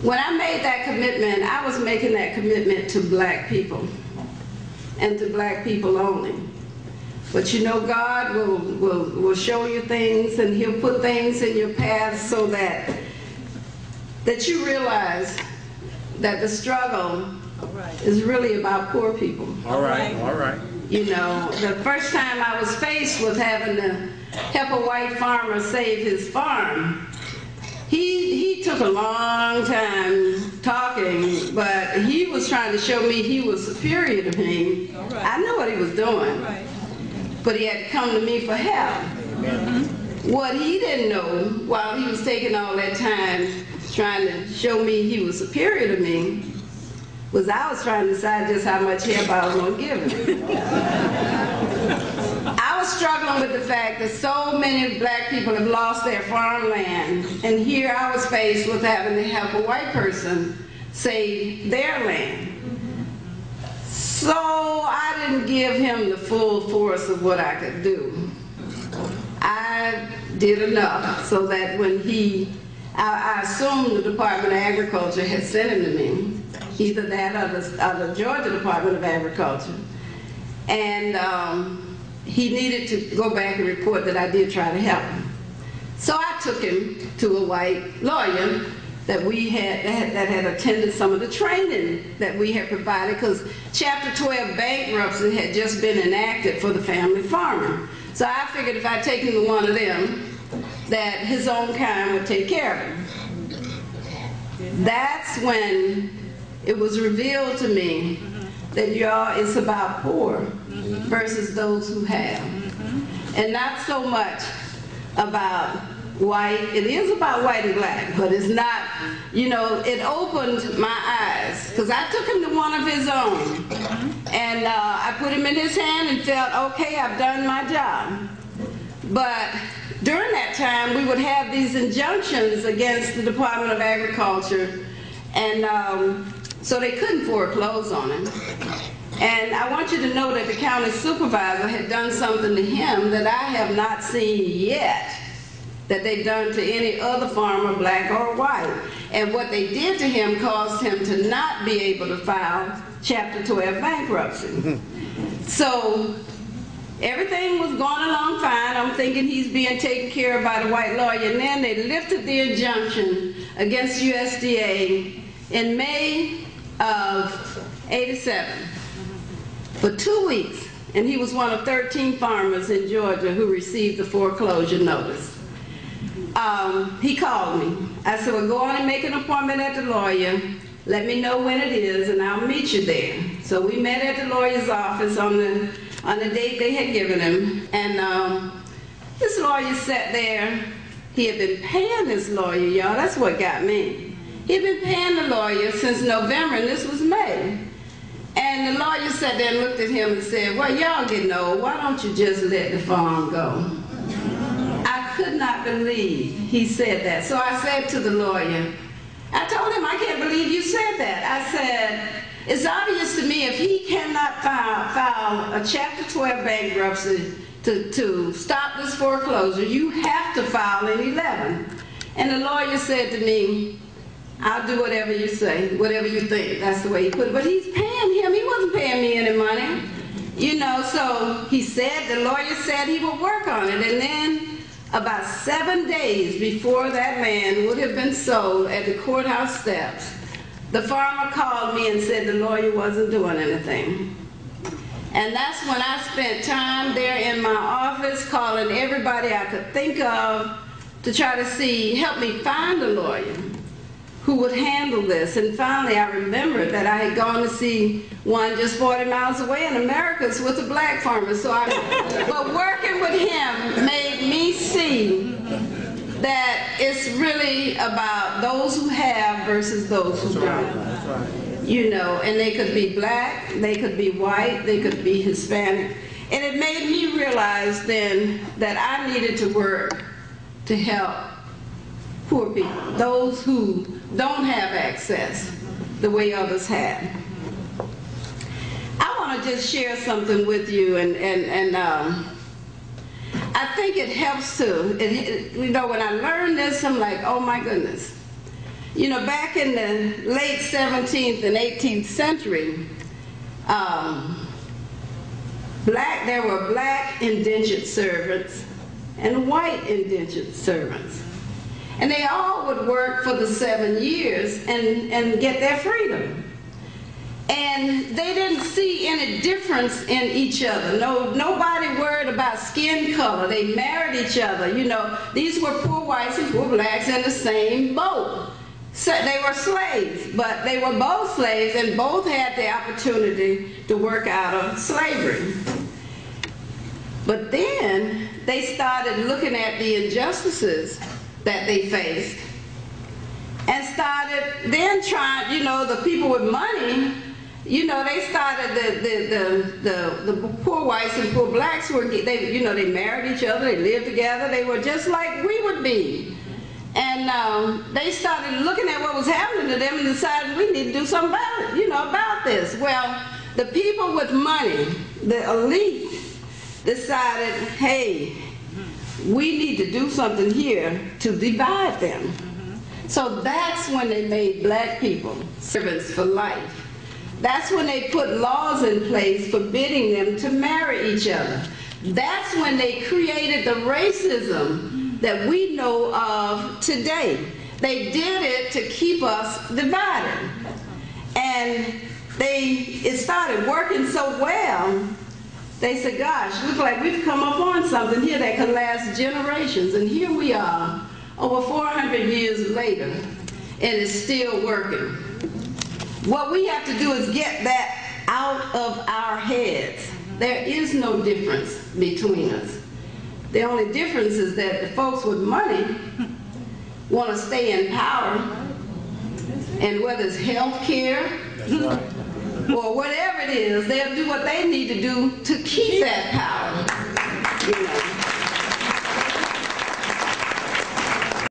When I made that commitment, I was making that commitment to black people and to black people only. But you know, God will show you things, and He'll put things in your path so that you realize that the struggle is really about poor people. All right, all right. You know, the first time I was faced with having to help a white farmer save his farm, he took a long time talking, but he was trying to show me he was superior to me. I knew what he was doing, but he had to come to me for help. What he didn't know, while he was taking all that time trying to show me he was superior to me, was I was trying to decide just how much help I was going to give him. I was struggling with the fact that so many black people have lost their farmland, and here I was faced with having to help a white person save their land. So I didn't give him the full force of what I could do. I did enough so that when I assumed the Department of Agriculture had sent him to me, either that or the Georgia Department of Agriculture, and he needed to go back and report that I did try to help him. So I took him to a white lawyer that we had that had attended some of the training that we had provided, because Chapter 12 bankruptcy had just been enacted for the family farmer. So I figured if I take him to one of them, that his own kind would take care of him. That's when it was revealed to me that, y'all, it's about poor versus those who have. And not so much about white. It is about white and black, but it's not, you know, it opened my eyes, because I took him to one of his own, and I put him in his hand and felt, okay, I've done my job. But during that time, we would have these injunctions against the Department of Agriculture, and so they couldn't foreclose on him. And I want you to know that the county supervisor had done something to him that I have not seen yet, that they've done to any other farmer, black or white. And what they did to him caused him to not be able to file Chapter 12 bankruptcy. So everything was going along fine. I'm thinking he's being taken care of by the white lawyer. And then they lifted the injunction against USDA in May of '87 for 2 weeks. And he was one of 13 farmers in Georgia who received the foreclosure notice. He called me. I said, well, go on and make an appointment at the lawyer. Let me know when it is, and I'll meet you there. So we met at the lawyer's office on the date they had given him. And this lawyer sat there. He had been paying this lawyer, y'all. That's what got me. He had been paying the lawyer since November, and this was May. And the lawyer sat there and looked at him and said, well, y'all getting old. Why don't you just let the farm go? I could not believe he said that. So I said to the lawyer, I told him, I can't believe you said that. I said, it's obvious to me if he cannot file a Chapter 12 bankruptcy to stop this foreclosure, you have to file in 11. And the lawyer said to me, I'll do whatever you say, whatever you think. That's the way he put it. But he's paying him. He wasn't paying me any money. You know, so he said, the lawyer said he would work on it. And then about 7 days before that land would have been sold at the courthouse steps, the farmer called me and said the lawyer wasn't doing anything. And that's when I spent time there in my office calling everybody I could think of to try to help me find a lawyer who would handle this. And finally I remembered that I had gone to see one just 40 miles away in Americus with a black farmer. But working with him made me see that it's really about those who have versus those who don't. You know, and they could be black, they could be white, they could be Hispanic. And it made me realize then that I needed to work to help poor people, those who don't have access the way others have. I want to just share something with you, and I think it helps to, you know, when I learned this, I'm like, oh my goodness. You know, back in the late 17th and 18th century, there were black indentured servants and white indentured servants. And they all would work for the 7 years and get their freedom. And they didn't see any difference in each other. Nobody worried about skin color. They married each other. You know, these were poor whites and poor blacks in the same boat. So they were slaves, but they were both slaves and both had the opportunity to work out of slavery. But then they started looking at the injustices that they faced and started then trying, you know, the people with money, you know, they started the poor whites and poor blacks were, you know, they married each other, they lived together, they were just like we would be. And they started looking at what was happening to them and decided we need to do something about it, you know, about this. Well, the people with money, the elite, decided, hey, we need to do something here to divide them. So that's when they made black people servants for life. That's when they put laws in place forbidding them to marry each other. That's when they created the racism that we know of today. They did it to keep us divided. And it started working so well, they said, gosh, looks like we've come up on something here that can last generations. And here we are, over 400 years later, and it's still working. What we have to do is get that out of our heads. There is no difference between us. The only difference is that the folks with money want to stay in power, and whether it's health care or whatever it is, they'll do what they need to do to keep that power. You know.